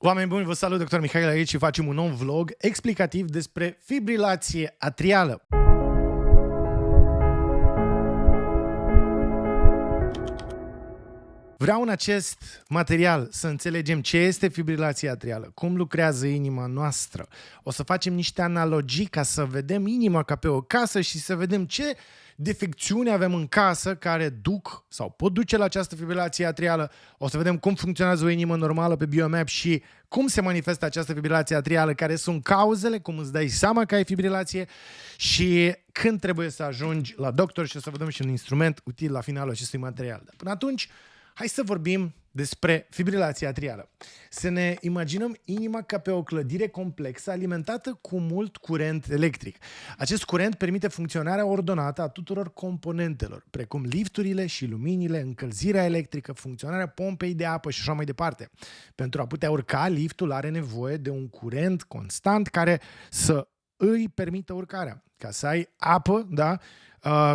Oameni buni, vă salut, Dr. Mihail aici și facem un nou vlog explicativ despre fibrilație atrială. Vreau în acest material să înțelegem ce este fibrilația atrială, cum lucrează inima noastră. O să facem niște analogii ca să vedem inima ca pe o casă și să vedem ce defecțiuni avem în casă care duc sau pot duce la această fibrilație atrială. O să vedem cum funcționează o inimă normală pe Biomap și cum se manifestă această fibrilație atrială, care sunt cauzele, cum îți dai seama că ai fibrilație și când trebuie să ajungi la doctor, și o să vedem și un instrument util la finalul acestui material. Dar până atunci, hai să vorbim despre fibrilația atrială. Să ne imaginăm inima ca pe o clădire complexă alimentată cu mult curent electric. Acest curent permite funcționarea ordonată a tuturor componentelor, precum lifturile și luminile, încălzirea electrică, funcționarea pompei de apă și așa mai departe. Pentru a putea urca, liftul are nevoie de un curent constant care să îi permită urcarea. Ca să ai apă, da?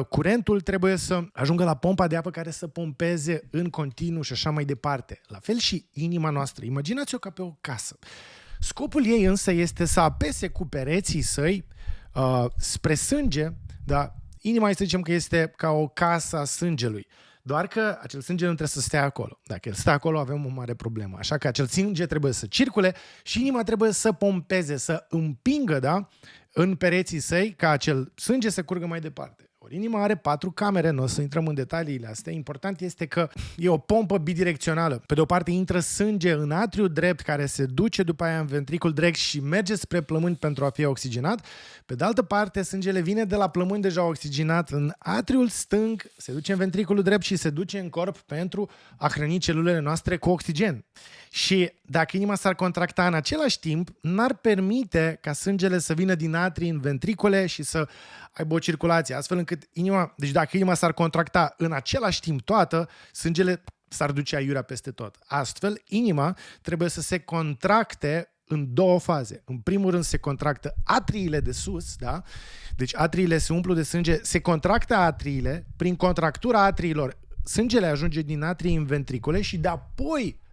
Curentul trebuie să ajungă la pompa de apă care să pompeze în continuu și așa mai departe. La fel și inima noastră. Imaginați-o ca pe o casă. Scopul ei însă este să apese cu pereții săi spre sânge, da? Inima, să zicem că este ca o casă a sângelui. Doar că acel sânge nu trebuie să stea acolo. Dacă el stă acolo, avem o mare problemă. Așa că acel sânge trebuie să circule și inima trebuie să pompeze, să împingă, da? În pereții săi ca acel sânge să curgă mai departe. Ori inima are 4 camere, nu o să intrăm în detaliile astea. Important este că e o pompă bidirecțională. Pe de o parte intră sânge în atriul drept, care se duce după aia în ventricul drept și merge spre plămâni pentru a fi oxigenat. Pe de altă parte, sângele vine de la plămâni deja oxigenat în atriul stâng, se duce în ventriculul drept și se duce în corp pentru a hrăni celulele noastre cu oxigen. Și dacă inima s-ar contracta în același timp, n-ar permite ca sângele să vină din atrii în ventricule și să aibă o circulație, astfel încât inima, deci dacă inima s-ar contracta în același timp toată, sângele s-ar duce aiurea peste tot. Astfel, inima trebuie să se contracte în două faze. În primul rând se contractă atriile de sus, da? Deci atriile se umplu de sânge, se contractă atriile, prin contractura atriilor, sângele ajunge din atrii în ventricule și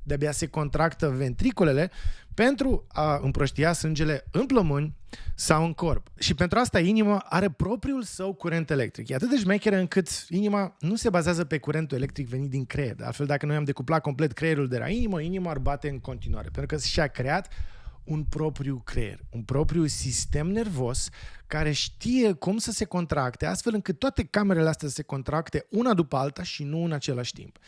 de-abia se contractă ventriculele pentru a împrăștia sângele în plămâni sau în corp. Și pentru asta inima are propriul său curent electric. E atât de șmecheră încât inima nu se bazează pe curentul electric venit din creier. De altfel, dacă noi am decuplat complet creierul de la inimă, inima ar bate în continuare, pentru că și-a creat un propriu creier, un propriu sistem nervos care știe cum să se contracte, astfel încât toate camerele astea se contracte una după alta și nu în același timp.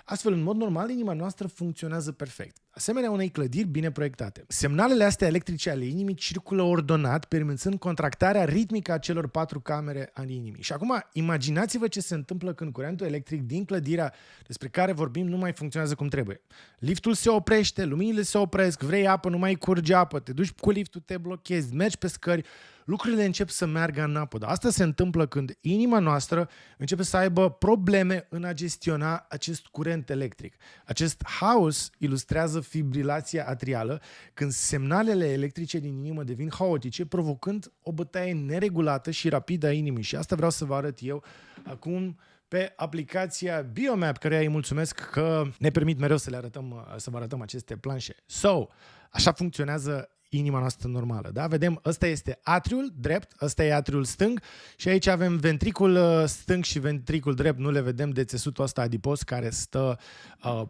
Astfel, în mod normal, inima noastră funcționează perfect, asemenea unei clădiri bine proiectate. Semnalele astea electrice ale inimii circulă ordonat, permițând contractarea ritmică a celor 4 camere ale inimii. Și acum, imaginați-vă ce se întâmplă când curentul electric din clădirea despre care vorbim nu mai funcționează cum trebuie. Liftul se oprește, luminile se opresc, vrei apă, nu mai curge apă, te duci cu liftul, te blochezi, mergi pe scări, lucrurile încep să meargă în apă. Dar asta se întâmplă când inima noastră începe să aibă probleme în a gestiona acest curent electric. Acest haos ilustrează fibrilația atrială, când semnalele electrice din inimă devin haotice, provocând o bătaie neregulată și rapidă a inimii. Și asta vreau să vă arăt eu acum pe aplicația Biomap, căreia îi mulțumesc că ne permit mereu să vă arătăm aceste planșe. Așa funcționează inima noastră normală, da? Vedem, ăsta este atriul drept, ăsta e atriul stâng și aici avem ventricul stâng și ventricul drept, nu le vedem de țesutul ăsta adipos care stă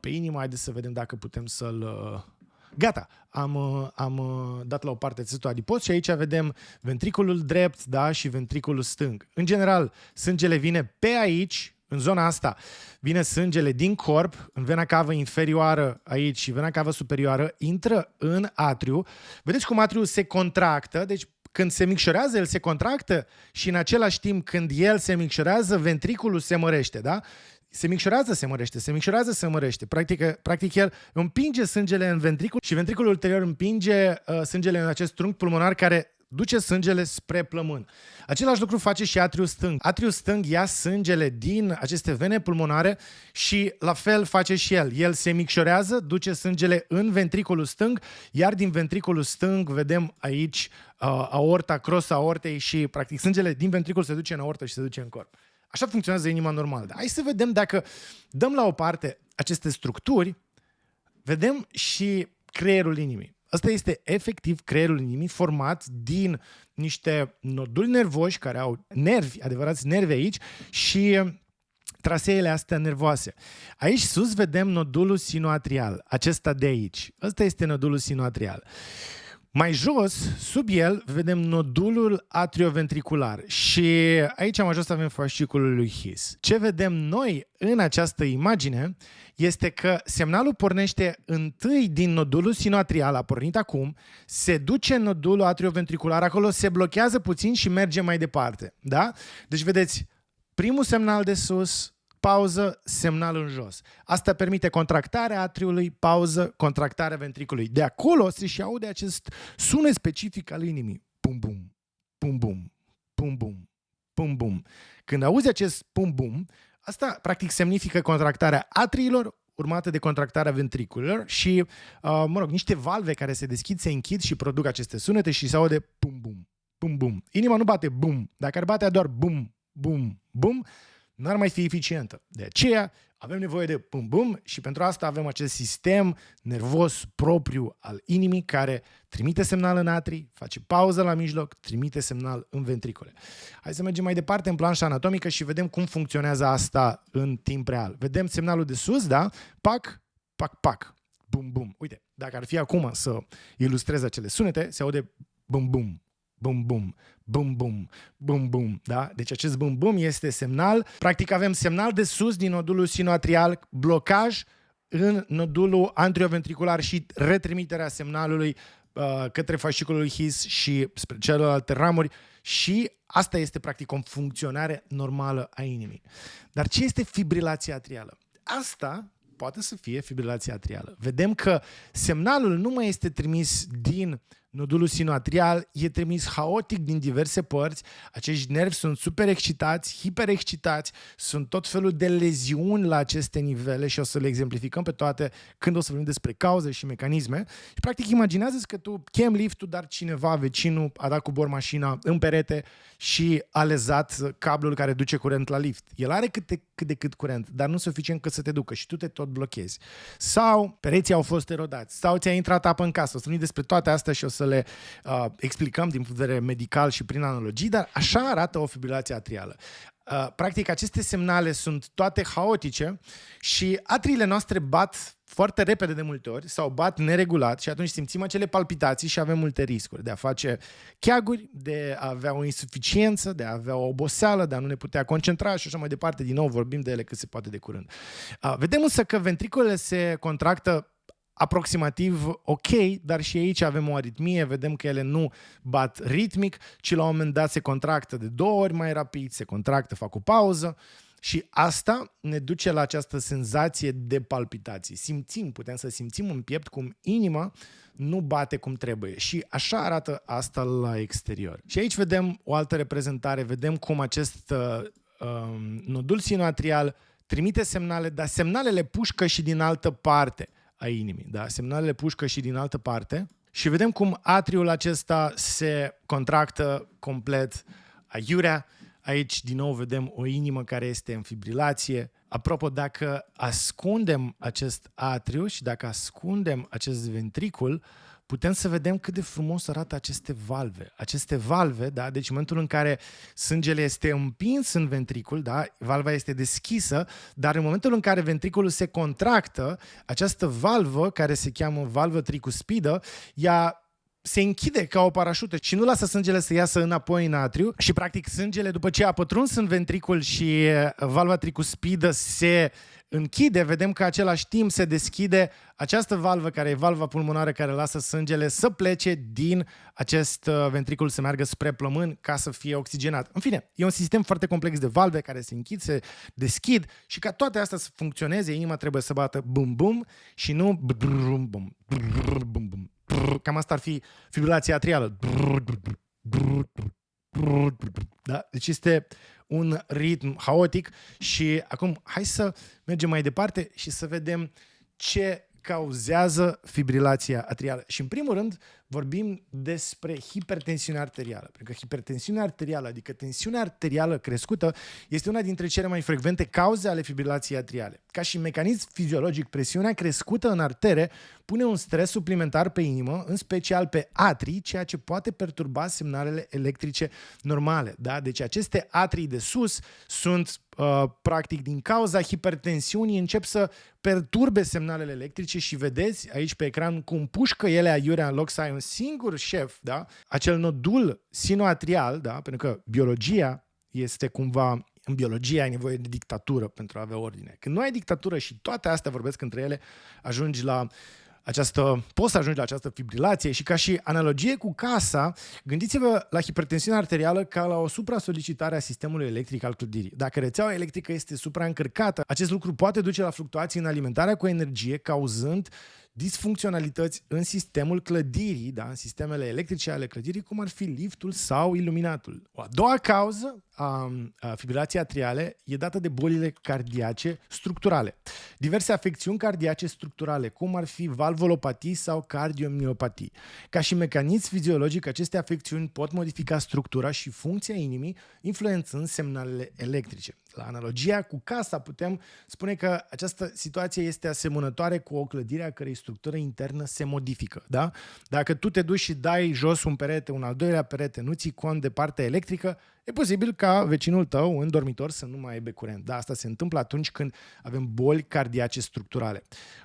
pe inimă. Haideți să vedem dacă putem să-l... Gata, am dat la o parte țesutul adipos și aici vedem ventriculul drept, da, și ventriculul stâng. În general, sângele vine pe aici, în zona asta, vine sângele din corp, în vena cavă inferioară aici și vena cavă superioară, intră în atriu. Vedeți cum atriul se contractă, deci când se micșorează, el se contractă și în același timp când el se micșorează, ventriculul se mărește, da? Se micșorează, se mărește, se micșorează, se mărește. Practic el împinge sângele în ventricul și ventriculul ulterior împinge sângele în acest trunchi pulmonar care duce sângele spre plămân. Același lucru face și atriul stâng. Atriul stâng ia sângele din aceste vene pulmonare și la fel face și el. El se micșorează, duce sângele în ventriculul stâng, iar din ventriculul stâng vedem aici aorta, cross aortei și practic sângele din ventricul se duce în aortă și se duce în corp. Așa funcționează inima normală. Hai să vedem dacă dăm la o parte aceste structuri, vedem și creierul inimii. Asta este efectiv creierul inimii format din niște noduli nervoși care au nervi, adevărați nervi aici și traseele astea nervoase. Aici sus vedem nodulul sinoatrial, acesta de aici. Ăsta este nodulul sinoatrial. Mai jos, sub el, vedem nodulul atrioventricular și aici am ajuns să avem fasciculul lui His. Ce vedem noi în această imagine este că semnalul pornește întâi din nodulul sinoatrial, a pornit acum, se duce în nodulul atrioventricular, acolo se blochează puțin și merge mai departe. Da? Deci vedeți, primul semnal de sus, pauză, semnal în jos. Asta permite contractarea atriului, pauză, contractarea ventriculului. De acolo se și aude acest sunet specific al inimii. Pum bum, pum bum, pum bum, pum bum. Când auzi acest pum bum, asta practic semnifică contractarea atriilor urmată de contractarea ventriculelor și, niște valve care se deschid, se închid și produc aceste sunete și se aude pum bum, pum bum. Inima nu bate bum, dacă ar bate doar bum, bum, bum, n-ar mai fi eficientă. De aceea avem nevoie de pum-bum și pentru asta avem acest sistem nervos propriu al inimii care trimite semnal în atrii, face pauză la mijloc, trimite semnal în ventricule. Hai să mergem mai departe în planșa anatomică și vedem cum funcționează asta în timp real. Vedem semnalul de sus, da? Pac, pac, pac, bum-bum. Uite, dacă ar fi acum să ilustrez acele sunete, se aude bum-bum. Bum, bum, bum, bum, bum, bum, da? Deci acest bum, bum este semnal. Practic avem semnal de sus din nodulul sinoatrial, blocaj în nodulul anterioventricular și retrimiterea semnalului către fasciculul lui His și spre celelalte ramuri și asta este practic o funcționare normală a inimii. Dar ce este fibrilația atrială? Asta poate să fie fibrilația atrială. Vedem că semnalul nu mai este trimis din nodulul sinoatrial, e trimis haotic din diverse părți, acești nervi sunt super excitați, hiperexcitați, sunt tot felul de leziuni la aceste nivele și o să le exemplificăm pe toate când o să vorbim despre cauze și mecanisme. Și practic imaginează-ți că tu chem liftul, dar cineva, vecinul, a dat cu bor mașina în perete și a lezat cablul care duce curent la lift. El are cât de cât curent, dar nu suficient cât să te ducă și tu te tot blochezi. Sau pereții au fost erodați, sau ți-a intrat apă în casă. O să vorbim despre toate astea și o să le explicăm din punct de vedere medical și prin analogii, dar așa arată o fibrilație atrială. Practic, aceste semnale sunt toate haotice și atriile noastre bat foarte repede de multe ori sau bat neregulat și atunci simțim acele palpitații și avem multe riscuri de a face cheaguri, de a avea o insuficiență, de a avea o oboseală, de a nu ne putea concentra și așa mai departe. Din nou vorbim de ele cât se poate de curând. Vedem însă că ventriculele se contractă aproximativ ok, dar și aici avem o aritmie, vedem că ele nu bat ritmic, ci la un moment dat se contractă de 2 ori mai rapid, se contractă, fac o pauză și asta ne duce la această senzație de palpitații. Putem să simțim în piept cum inima nu bate cum trebuie și așa arată asta la exterior. Și aici vedem o altă reprezentare, vedem cum acest nodul sinoatrial trimite semnale, dar semnalele pușcă și din altă parte a inimii, da? Semnalele pușcă și din altă parte și vedem cum atriul acesta se contractă complet aiurea. Aici din nou vedem o inimă care este în fibrilație. Apropo, dacă ascundem acest atriu și dacă ascundem acest ventricul, putem să vedem cât de frumos arată aceste valve. Aceste valve, da? Deci în momentul în care sângele este împins în ventricul, da? Valva este deschisă, dar în momentul în care ventriculul se contractă, această valvă, care se cheamă valvă tricuspidă, ea se închide ca o parașută și nu lasă sângele să iasă înapoi în atriu și practic sângele după ce a pătruns în ventricul și valva tricuspidă se închide, vedem că același timp se deschide această valvă care e valva pulmonară care lasă sângele să plece din acest ventricul să meargă spre plămân ca să fie oxigenat. În fine, e un sistem foarte complex de valve care se închid, se deschid și ca toate astea să funcționeze, inima trebuie să bată bum-bum și nu bum-bum, bum-bum. Cam asta ar fi fibrilația atrială. Da? Deci este un ritm haotic și acum hai să mergem mai departe și să vedem ce cauzează fibrilația atrială. Și în primul rând vorbim despre hipertensiune arterială. Pentru că hipertensiunea arterială, adică tensiunea arterială crescută, este una dintre cele mai frecvente cauze ale fibrilației atriale. Ca și mecanism fiziologic, presiunea crescută în artere pune un stres suplimentar pe inimă, în special pe atrii, ceea ce poate perturba semnalele electrice normale. Da? Deci aceste atrii de sus sunt practic din cauza hipertensiunii încep să perturbe semnalele electrice și vedeți aici pe ecran cum pușcă ele aiurea în loc să ai un singur șef, da? Acel nodul sinoatrial, da? Pentru că biologia este cumva, în biologie ai nevoie de dictatură pentru a avea ordine. Când nu ai dictatură și toate astea vorbesc între ele, poți să ajungi la această fibrilație și ca și analogie cu casa, gândiți-vă la hipertensiunea arterială ca la o supra-solicitare a sistemului electric al clădirii. Dacă rețeaua electrică este supraîncărcată, acest lucru poate duce la fluctuații în alimentarea cu energie, cauzând disfuncționalități în sistemul clădirii, da, în sistemele electrice ale clădirii, cum ar fi liftul sau iluminatul. O a doua cauză a fibrilației atriale e dată de bolile cardiace structurale. Diverse afecțiuni cardiace structurale, cum ar fi valvulopatii sau cardiomiopatii. Ca și mecanism fiziologic, aceste afecțiuni pot modifica structura și funcția inimii, influențând semnalele electrice. La analogia cu casa putem spune că această situație este asemănătoare cu o clădire a cărei structură internă se modifică. Da? Dacă tu te duci și dai jos un perete, un al doilea perete, nu ții cont de partea electrică, e posibil ca vecinul tău în dormitor să nu mai aibă curent. Da, asta se întâmplă atunci când avem boli cardiace structurale.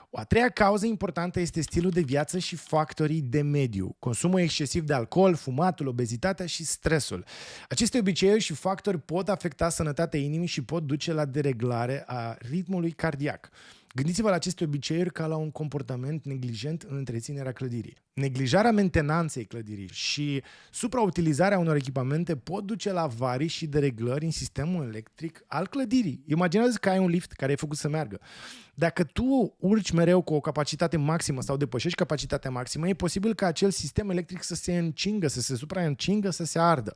O a treia cauză importantă este stilul de viață și factorii de mediu. Consumul excesiv de alcool, fumatul, obezitatea și stresul. Aceste obiceiuri și factori pot afecta sănătatea inimii și pot duce la dereglare a ritmului cardiac. Gândiți-vă la aceste obiceiuri ca la un comportament neglijent în întreținerea clădirii. Neglijarea mentenanței clădirii și suprautilizarea unor echipamente pot duce la avarii și dereglări în sistemul electric al clădirii. Imaginează că ai un lift care e făcut să meargă. Dacă tu urci mereu cu o capacitate maximă sau depășești capacitatea maximă, e posibil ca acel sistem electric să se încingă, să se supraîncingă, să se ardă.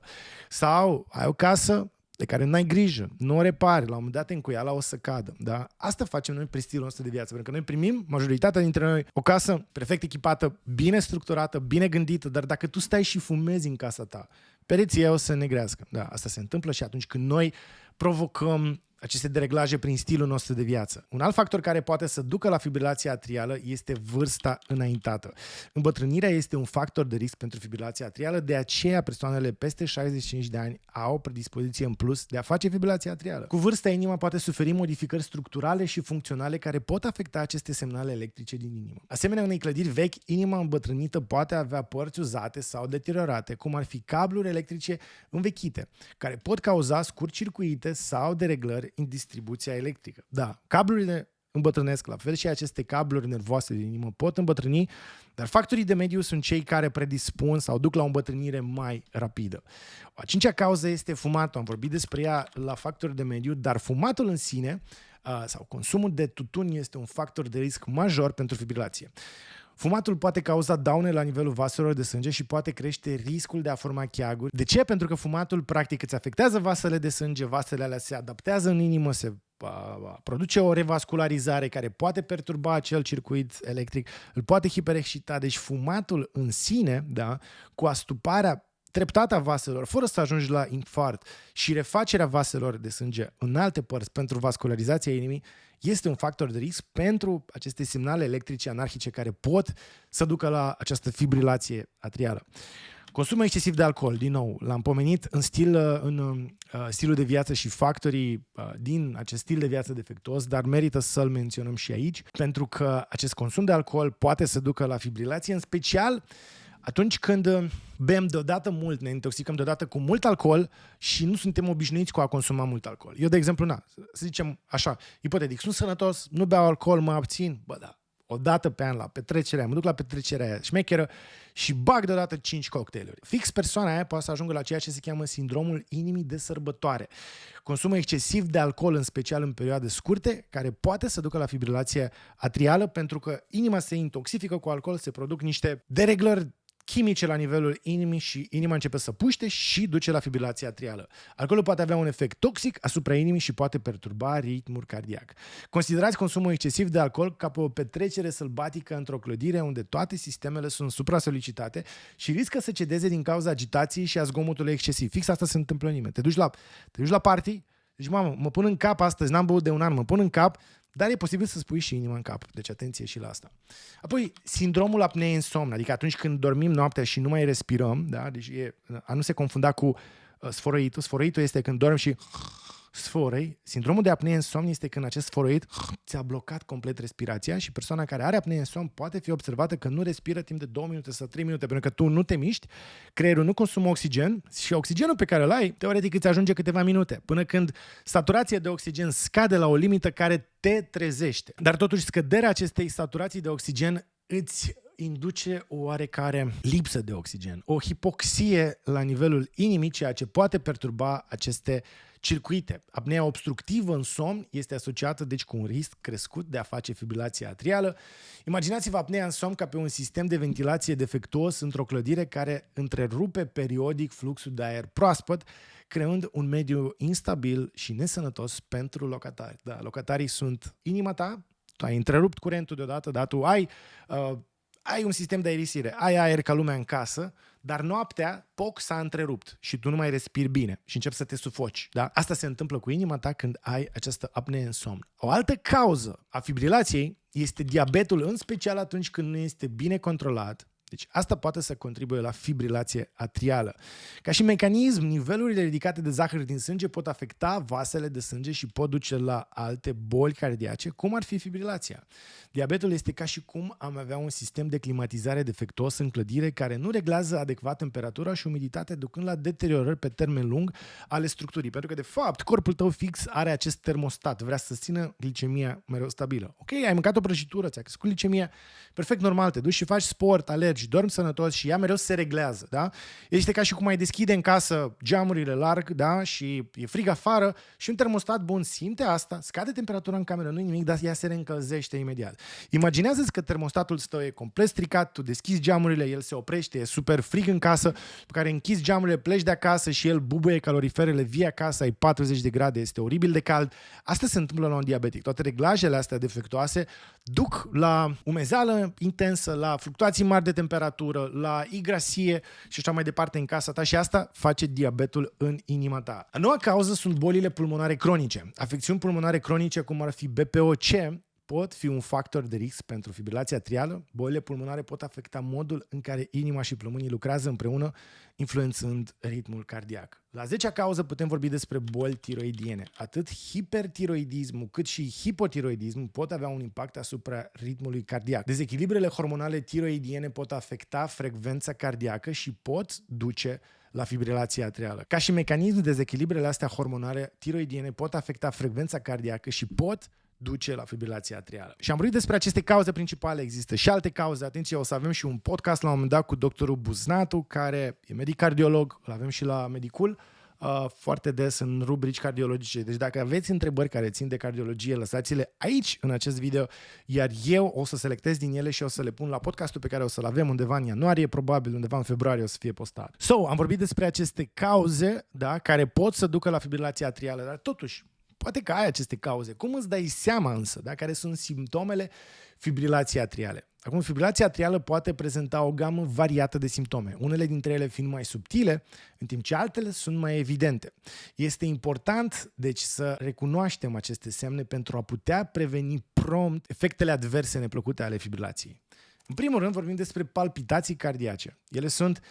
Sau ai o casă de care n-ai grijă, nu o repari, la un moment dat încuiala o să cadă. Da? Asta facem noi prin stilul nostru de viață, pentru că noi primim, majoritatea dintre noi, o casă perfect echipată, bine structurată, bine gândită, dar dacă tu stai și fumezi în casa ta, pereții ei o să negrească. Da, asta se întâmplă și atunci când noi provocăm aceste dereglaje prin stilul nostru de viață. Un alt factor care poate să ducă la fibrilația atrială este vârsta înaintată. Îmbătrânirea este un factor de risc pentru fibrilația atrială, de aceea persoanele peste 65 de ani au o predispoziție în plus de a face fibrilația atrială. Cu vârsta, inima poate suferi modificări structurale și funcționale care pot afecta aceste semnale electrice din inimă. Asemenea, unei clădiri vechi, inima îmbătrânită poate avea părți uzate sau deteriorate, cum ar fi cabluri electrice învechite, care pot cauza scurt-circuite sau dereglări în distribuția electrică. Da, cablurile îmbătrânesc, la fel și aceste cabluri nervoase din inimă pot îmbătrâni, dar factorii de mediu sunt cei care predispun sau duc la o îmbătrânire mai rapidă. O a cincea cauză este fumatul. Am vorbit despre ea la factori de mediu, dar fumatul în sine sau consumul de tutun este un factor de risc major pentru fibrilație. Fumatul poate cauza daune la nivelul vaselor de sânge și poate crește riscul de a forma cheaguri. De ce? Pentru că fumatul practic îți afectează vasele de sânge, vasele alea se adaptează în inimă, se produce o revascularizare care poate perturba acel circuit electric, îl poate hiperexcita. Deci fumatul în sine, da, cu astuparea treptată a vaselor, fără să ajungi la infarct și refacerea vaselor de sânge în alte părți pentru vascularizația inimii, este un factor de risc pentru aceste semnale electrice anarhice care pot să ducă la această fibrilație atrială. Consumul excesiv de alcool, din nou, l-am pomenit în stilul de viață și factorii din acest stil de viață defectuos, dar merită să-l menționăm și aici, pentru că acest consum de alcool poate să ducă la fibrilație, în special atunci când bem deodată mult, ne intoxicăm deodată cu mult alcool și nu suntem obișnuiți cu a consuma mult alcool. Eu, de exemplu, să zicem așa, ipotetic, sunt sănătos, nu beau alcool, mă abțin, da, o dată pe an la petrecerea aia, mă duc la petrecerea aia șmecheră și bag deodată 5 cocktailuri. Fix persoana aia poate să ajungă la ceea ce se cheamă sindromul inimii de sărbătoare. Consumul excesiv de alcool, în special în perioade scurte, care poate să ducă la fibrilație atrială, pentru că inima se intoxică cu alcool, se produc niște dereglări chimice la nivelul inimii și inima începe să puște și duce la fibrilație atrială. Alcoolul poate avea un efect toxic asupra inimii și poate perturba ritmul cardiac. Considerați consumul excesiv de alcool ca pe o petrecere sălbatică într-o clădire unde toate sistemele sunt supra-solicitate și riscă să cedeze din cauza agitației și a zgomotului excesiv. Fix asta se întâmplă în nimeni. Te duci la party, zici, mamă, mă pun în cap astăzi, n-am băut de un an, mă pun în cap, dar e posibil să spui și inima în cap. Deci atenție și la asta. Apoi, sindromul apneei în somn, adică atunci când dormim noaptea și nu mai respirăm, da? Deci a nu se confunda cu sfărăitul. Sfărăitul este când dormi și sfărăi. Sindromul de apnee în somn este când acest sfărăit ți-a blocat complet respirația și persoana care are apnee în somn poate fi observată că nu respiră timp de 2 minute sau 3 minute pentru că tu nu te miști, creierul nu consumă oxigen și oxigenul pe care îl ai, teoretic îți ajunge câteva minute, până când saturația de oxigen scade la o limită care te trezește. Dar totuși scăderea acestei saturații de oxigen îți induce o oarecare lipsă de oxigen, o hipoxie la nivelul inimii, ceea ce poate perturba aceste circuite. Apnea obstructivă în somn este asociată deci cu un risc crescut de a face fibrilație atrială. Imaginați-vă apnea în somn ca pe un sistem de ventilație defectuos într-o clădire care întrerupe periodic fluxul de aer proaspăt, creând un mediu instabil și nesănătos pentru locatari. Da, locatarii sunt inima ta, tu ai întrerupt curentul deodată, da, tu ai un sistem de aerisire, ai aer ca lumea în casă, dar noaptea s-a întrerupt și tu nu mai respiri bine și începi să te sufoci. Da? Asta se întâmplă cu inima ta când ai această apnee în somn. O altă cauză a fibrilației este diabetul, în special atunci când nu este bine controlat. Deci asta poate să contribuie la fibrilație atrială. Ca și mecanism, nivelurile ridicate de zahăr din sânge pot afecta vasele de sânge și pot duce la alte boli cardiace, cum ar fi fibrilația. Diabetul este ca și cum am avea un sistem de climatizare defectuos în clădire care nu reglează adecvat temperatura și umiditatea, ducând la deteriorări pe termen lung ale structurii. Pentru că, de fapt, corpul tău fix are acest termostat, vrea să țină glicemia mereu stabilă. Ok, ai mâncat o prăjitură, ți-a crescut glicemia, perfect normal, te duci și faci sport, alergi, dormi sănătos și ea mereu se reglează, da? Este ca și cum ai deschide în casă geamurile larg, da? Și e frig afară și un termostat bun simte asta, scade temperatura în cameră, nu nimic, dar ea se reîncălzește imediat. Imaginează-ți că termostatul tău e complet stricat, tu deschizi geamurile, el se oprește, e super frig în casă, pe care închizi geamurile, pleci de acasă și el bubuie caloriferele, vii acasă, ai 40 de grade, este oribil de cald. Asta se întâmplă la un diabetic. Toate reglajele astea defectuoase duc la umezeală intensă, la fluctuații mari de temperatură, la igrasie și așa mai departe în casa ta și asta face diabetul în inima ta. A noua cauză sunt bolile pulmonare cronice. Afecțiuni pulmonare cronice, cum ar fi BPOC, pot fi un factor de risc pentru fibrilația atrială. Bolile pulmonare pot afecta modul în care inima și plămânii lucrează împreună, influențând ritmul cardiac. La 10-a cauză putem vorbi despre boli tiroidiene. Atât hipertiroidismul cât și hipotiroidismul pot avea un impact asupra ritmului cardiac. Dezechilibrele hormonale tiroidiene pot afecta frecvența cardiacă și pot duce la fibrilație atrială. Ca și mecanism, dezechilibrele astea hormonale tiroidiene pot afecta frecvența cardiacă și pot duce la fibrilație atrială. Și am vorbit despre aceste cauze principale, există și alte cauze. Atenție, o să avem și un podcast la un moment dat cu doctorul Buznatu, care e medic cardiolog, îl avem și la Medicul, foarte des în rubrici cardiologice. Deci dacă aveți întrebări care țin de cardiologie, lăsați-le aici în acest video, iar eu o să selectez din ele și o să le pun la podcastul pe care o să-l avem undeva în ianuarie, probabil undeva în februarie o să fie postat. Am vorbit despre aceste cauze, da, care pot să ducă la fibrilație atrială, dar totuși poate că ai aceste cauze. Cum îți dai seama însă, da, care sunt simptomele fibrilației atriale? Acum, fibrilația atrială poate prezenta o gamă variată de simptome, unele dintre ele fiind mai subtile, în timp ce altele sunt mai evidente. Este important, deci, să recunoaștem aceste semne pentru a putea preveni prompt efectele adverse neplăcute ale fibrilației. În primul rând, vorbim despre palpitații cardiace. Ele sunt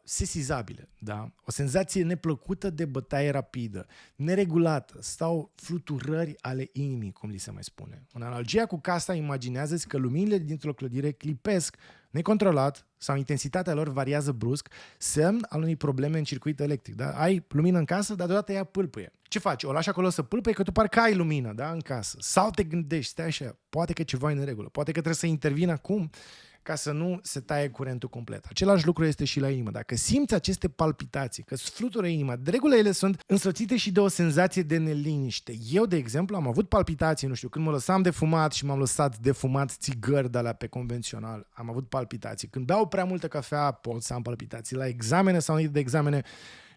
sesizabile, da? O senzație neplăcută de bătaie rapidă, neregulată sau fluturări ale inimii, cum li se mai spune. În analogia cu casa, imaginează-ți că luminile dintr-o clădire clipesc necontrolat sau intensitatea lor variază brusc, semn al unei probleme în circuit electric. Da? Ai lumină în casă, dar deodată ea pâlpâie. Ce faci? O lași acolo să pâlpâie că tu parcă ai lumină, da, în casă. Sau te gândești, stai așa, poate că ceva e în regulă, poate că trebuie să intervin acum ca să nu se taie curentul complet. Același lucru este și la inimă. Dacă simți aceste palpitații, că îți flutură inima, de regulă ele sunt însoțite și de o senzație de neliniște. Eu, de exemplu, am avut palpitații, nu știu, când mă lăsam de fumat și m-am lăsat de fumat țigări de alea pe convențional, am avut palpitații. Când beau prea multă cafea, pot să am palpitații. La examene sau înainte de examene,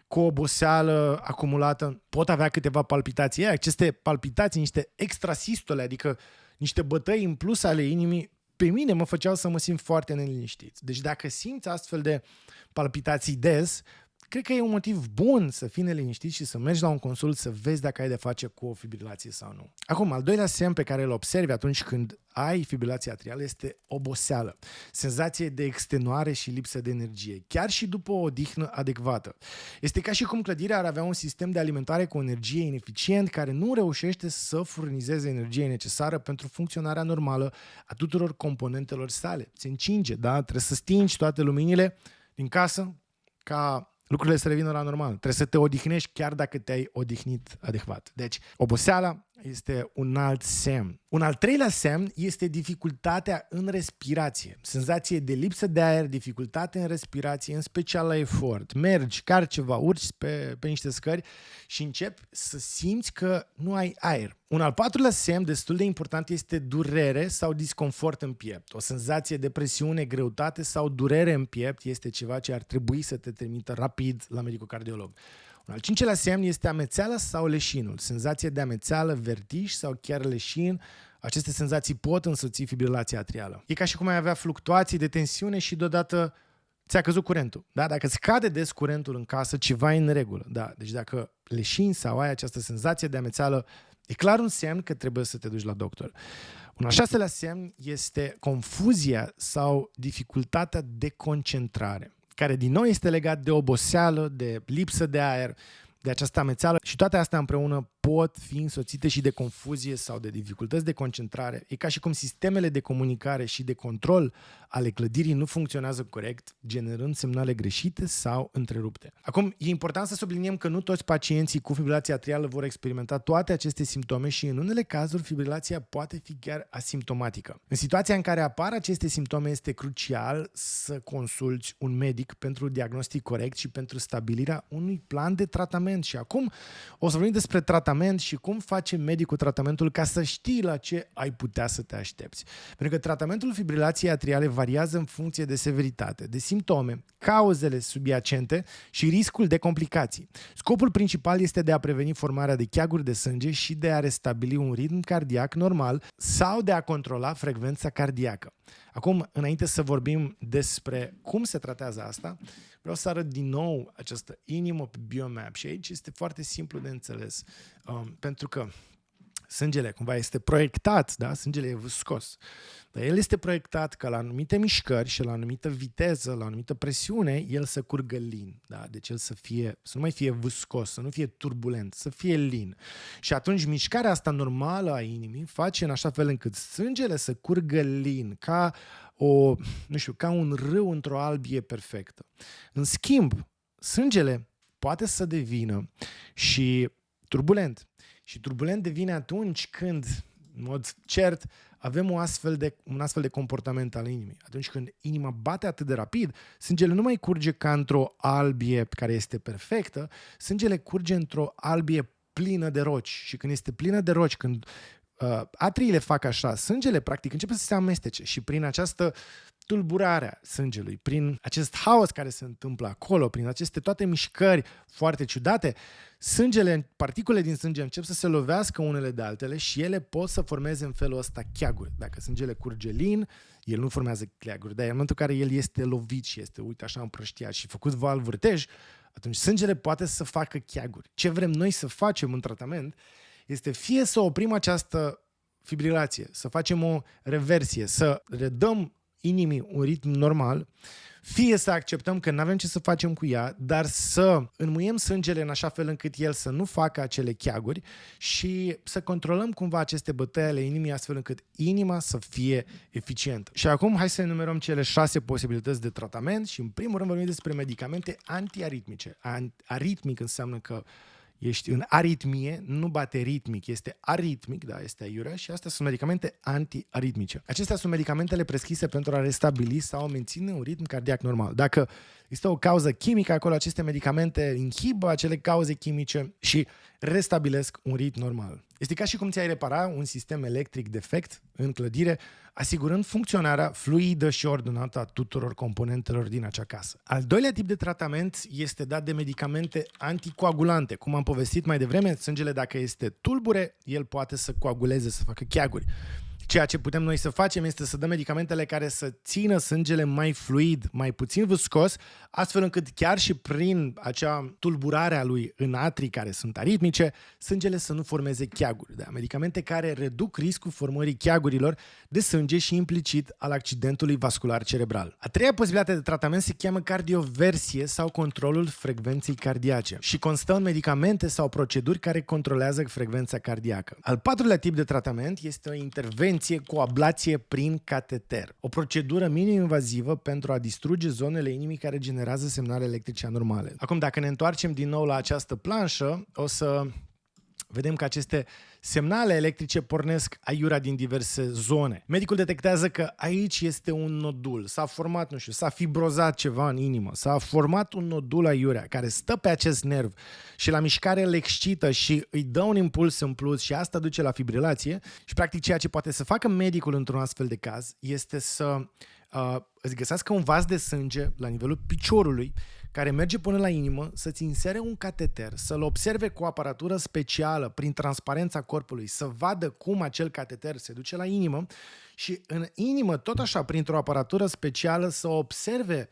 cu oboseală acumulată, pot avea câteva palpitații. Aceste palpitații, niște extrasistole, adică niște bătăi în plus ale inimii, pe mine mă făceau să mă simt foarte neliniștit. Deci dacă simți astfel de palpitații des, cred că e un motiv bun să fii neliniștit și să mergi la un consult să vezi dacă ai de face cu o fibrilație sau nu. Acum, al doilea semn pe care îl observi atunci când ai fibrilație atrială este oboseală, senzație de extenuare și lipsă de energie, chiar și după o odihnă adecvată. Este ca și cum clădirea ar avea un sistem de alimentare cu energie ineficient care nu reușește să furnizeze energie necesară pentru funcționarea normală a tuturor componentelor sale. Se încinge, da? Trebuie să stingi toate luminile din casă ca lucrurile să revină la normal. Trebuie să te odihnești chiar dacă te-ai odihnit adecvat. Deci, oboseala este un alt semn. Un al treilea semn este dificultatea în respirație. Senzație de lipsă de aer, dificultate în respirație, în special la efort. Mergi, cari ceva, urci pe niște scări și începi să simți că nu ai aer. Un al patrulea semn destul de important este durere sau disconfort în piept. O senzație de presiune, greutate sau durere în piept este ceva ce ar trebui să te trimită rapid la medicul cardiolog. Un al cincelea semn este amețeala sau leșinul. Senzație de amețeală, vertij sau chiar leșin. Aceste senzații pot însoți fibrilația atrială. E ca și cum ai avea fluctuații de tensiune și deodată ți-a căzut curentul. Da? Dacă scade des curentul în casă, ceva e în regulă. Da? Deci dacă leșini sau ai această senzație de amețeală, e clar un semn că trebuie să te duci la doctor. Un al șaselea semn este confuzia sau dificultatea de concentrare, care din nou este legat de oboseală, de lipsă de aer, de această amețeală și toate astea împreună pot fi însoțite și de confuzie sau de dificultăți de concentrare. E ca și cum sistemele de comunicare și de control ale clădirii nu funcționează corect, generând semnale greșite sau întrerupte. Acum, e important să subliniem că nu toți pacienții cu fibrilație atrială vor experimenta toate aceste simptome și în unele cazuri fibrilația poate fi chiar asimptomatică. În situația în care apar aceste simptome este crucial să consulți un medic pentru diagnostic corect și pentru stabilirea unui plan de tratament. Și acum o să vorbim despre tratament și cum face medicul tratamentul ca să știi la ce ai putea să te aștepți. Pentru că tratamentul fibrilației atriale variază în funcție de severitate, de simptome, cauzele subiacente și riscul de complicații. Scopul principal este de a preveni formarea de cheaguri de sânge și de a restabili un ritm cardiac normal sau de a controla frecvența cardiacă. Acum, înainte să vorbim despre cum se tratează asta, vreau să arăt din nou această inimă pe biomap și aici este foarte simplu de înțeles, pentru că sângele cumva este proiectat, da? Sângele e viscos, dar el este proiectat ca la anumite mișcări și la anumită viteză, la anumită presiune, el să curgă lin, da? Deci el să nu mai fie viscos, să nu fie turbulent, să fie lin. Și atunci mișcarea asta normală a inimii face în așa fel încât sângele să curgă lin, ca ca un râu într-o albie perfectă. În schimb, sângele poate să devină și turbulent. Și turbulent devine atunci când, în mod cert, avem un astfel de comportament al inimii. Atunci când inima bate atât de rapid, sângele nu mai curge ca într-o albie care este perfectă, sângele curge într-o albie plină de roci. Și când este plină de roci, când atriile fac așa, sângele practic începe să se amestece și prin această tulburare a sângelui, prin acest haos care se întâmplă acolo, prin aceste toate mișcări foarte ciudate, particule din sânge încep să se lovească unele de altele și ele pot să formeze în felul ăsta cheaguri. Dacă sângele curge lin, el nu formează cheaguri, dar în momentul în care el este lovit și este, uite, așa împrăștiat și făcut val vârtej, atunci sângele poate să facă cheaguri. Ce vrem noi să facem în tratament este fie să oprim această fibrilație, să facem o reversie, să redăm inimii un ritm normal, fie să acceptăm că nu avem ce să facem cu ea, dar să înmuiem sângele în așa fel încât el să nu facă acele cheaguri și să controlăm cumva aceste bătăi ale inimii astfel încât inima să fie eficientă. Și acum hai să enumerăm cele 6 posibilități de tratament și în primul rând vorbim despre medicamente antiaritmice. Aritmic înseamnă că ești în aritmie, nu bate ritmic, este aritmic, da, este aiurea și astea sunt medicamente antiaritmice. Acestea sunt medicamentele prescrise pentru a restabili sau menține un ritm cardiac normal. Dacă este o cauză chimică acolo, aceste medicamente inhibă acele cauze chimice și restabilesc un ritm normal. Este ca și cum ți-ai repara un sistem electric defect în clădire, asigurând funcționarea fluidă și ordonată a tuturor componentelor din acea casă. Al doilea tip de tratament este dat de medicamente anticoagulante. Cum am povestit mai devreme, sângele dacă este tulbure, el poate să coaguleze, să facă cheaguri. Ceea ce putem noi să facem este să dăm medicamentele care să țină sângele mai fluid, mai puțin viscos, astfel încât chiar și prin acea tulburare a lui în atrii care sunt aritmice, sângele să nu formeze cheaguri. Da? Medicamente care reduc riscul formării cheagurilor de sânge și implicit al accidentului vascular cerebral. A treia posibilitate de tratament se cheamă cardioversie sau controlul frecvenței cardiace și constă în medicamente sau proceduri care controlează frecvența cardiacă. Al patrulea tip de tratament este o intervenție cu ablație prin cateter, o procedură minim-invazivă pentru a distruge zonele inimii care generează semnale electrice anormale. Acum, dacă ne întoarcem din nou la această planșă, o să vedem că aceste semnale electrice pornesc aiurea din diverse zone. Medicul detectează că aici este un nodul, s-a format, nu știu, s-a fibrozat ceva în inimă, s-a format un nodul aiurea care stă pe acest nerv și la mișcare îl excită și îi dă un impuls în plus și asta duce la fibrilație și practic ceea ce poate să facă medicul într-un astfel de caz este să îți găsească un vas de sânge la nivelul piciorului care merge până la inimă, să-ți insere un cateter, să-l observe cu o aparatură specială prin transparența corpului, să vadă cum acel cateter se duce la inimă și în inimă, tot așa, printr-o aparatură specială, să observe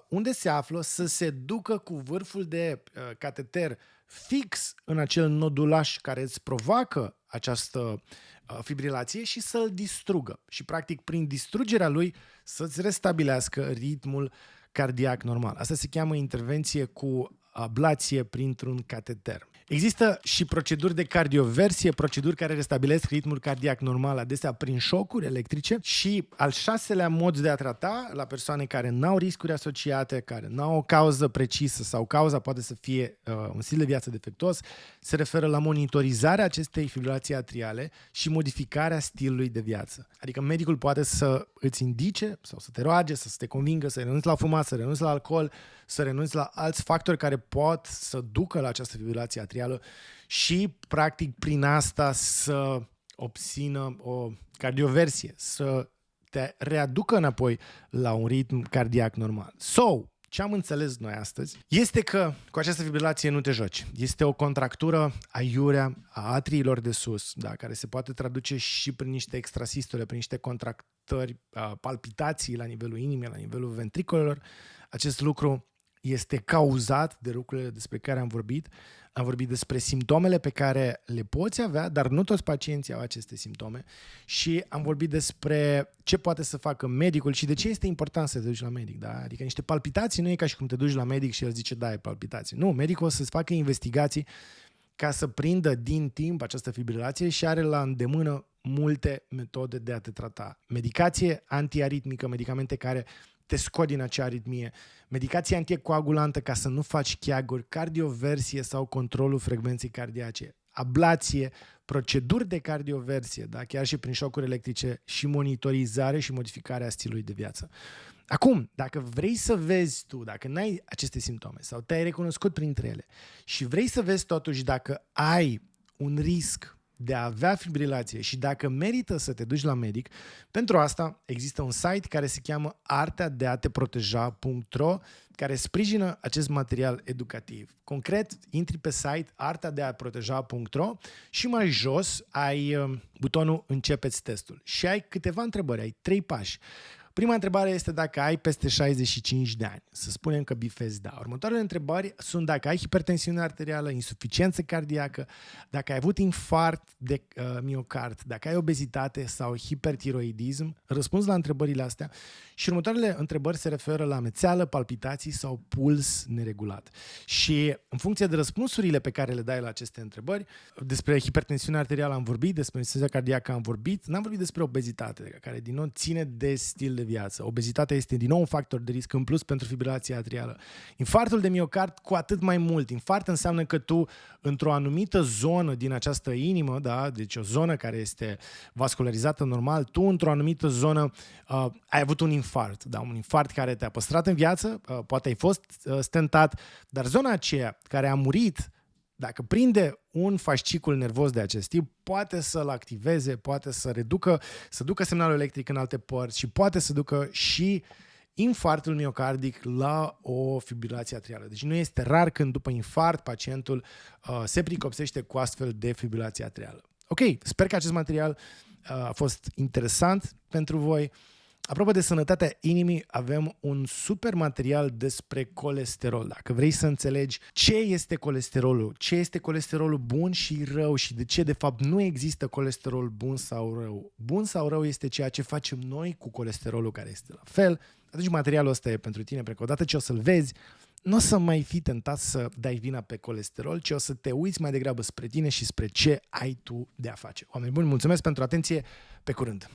unde se află, să se ducă cu vârful de cateter fix în acel nodulaș care îți provoacă această fibrilație și să-l distrugă. Și practic prin distrugerea lui să-ți restabilească ritmul cardiac normal. Asta se cheamă intervenție cu ablație printr-un cateter. Există și proceduri de cardioversie, proceduri care restabilesc ritmul cardiac normal, adesea prin șocuri electrice și al șaselea mod de a trata la persoane care n-au riscuri asociate, care n-au o cauză precisă sau cauza poate să fie un stil de viață defectuos, se referă la monitorizarea acestei fibrilații atriale și modificarea stilului de viață. Adică medicul poate să îți indice sau să te roage, să te convingă să renunți la fumat, să renunți la alcool, să renunți la alți factori care pot să ducă la această fibrilație atrială și, practic, prin asta să obțină o cardioversie, să te readucă înapoi la un ritm cardiac normal. Ce am înțeles noi astăzi este că cu această fibrilație nu te joci. Este o contractură aiurea a atriilor de sus, da, care se poate traduce și prin niște extrasistole, prin niște contractări, palpitații la nivelul inimii, la nivelul ventricolelor. Acest lucru este cauzat de lucrurile despre care am vorbit. Am vorbit despre simptomele pe care le poți avea, dar nu toți pacienții au aceste simptome și am vorbit despre ce poate să facă medicul și de ce este important să te duci la medic. Da? Adică niște palpitații nu e ca și cum te duci la medic și el zice da, e palpitații. Nu, medicul o să-ți facă investigații ca să prindă din timp această fibrilație și are la îndemână multe metode de a te trata. Medicație antiaritmică, medicamente care te scot din acea aritmie, medicație anticoagulantă ca să nu faci cheaguri, cardioversie sau controlul frecvenței cardiace, ablație, proceduri de cardioversie, da? Chiar și prin șocuri electrice și monitorizare și modificarea stilului de viață. Acum, dacă vrei să vezi tu, dacă n-ai aceste simptome sau te-ai recunoscut printre ele și vrei să vezi totuși dacă ai un risc de a avea fibrilație și dacă merită să te duci la medic, pentru asta există un site care se cheamă arteadeateproteja.ro care sprijină acest material educativ. Concret, intri pe site arteadeateproteja.ro și mai jos ai butonul Începeți testul și ai câteva întrebări, ai 3 pași. Prima întrebare este dacă ai peste 65 de ani. Să spunem că bifezi da. Următoarele întrebări sunt dacă ai hipertensiune arterială, insuficiență cardiacă, dacă ai avut infarct de miocard, dacă ai obezitate sau hipertiroidism. Răspunzi la întrebările astea. Și următoarele întrebări se referă la amețeală, palpitații sau puls neregulat. Și în funcție de răspunsurile pe care le dai la aceste întrebări, despre hipertensiune arterială am vorbit, despre insuficiență cardiacă am vorbit, n-am vorbit despre obezitate, care din nou ține de stil de viață. Obezitatea este din nou un factor de risc în plus pentru fibrilația atrială. Infarctul de miocard cu atât mai mult. Infart înseamnă că tu într-o anumită zonă din această inimă, da, deci o zonă care este vascularizată normal, tu într-o anumită zonă ai avut un infart, da, un infart care te-a păstrat în viață, poate ai fost stentat, dar zona aceea care a murit, dacă prinde un fascicul nervos de acest tip, poate să-l activeze, poate să ducă semnalul electric în alte părți și poate să ducă și infarctul miocardic la o fibrilație atrială. Deci nu este rar când după infart pacientul se pricopsește cu astfel de fibrilație atrială. Ok, sper că acest material a fost interesant pentru voi. Apropo de sănătatea inimii, avem un super material despre colesterol. Dacă vrei să înțelegi ce este colesterolul bun și rău și de ce de fapt nu există colesterol bun sau rău. Bun sau rău este ceea ce facem noi cu colesterolul care este la fel. Atunci materialul ăsta e pentru tine, pentru că odată ce o să-l vezi, nu o să mai fi tentat să dai vina pe colesterol, ci o să te uiți mai degrabă spre tine și spre ce ai tu de a face. Oameni buni, mulțumesc pentru atenție, pe curând!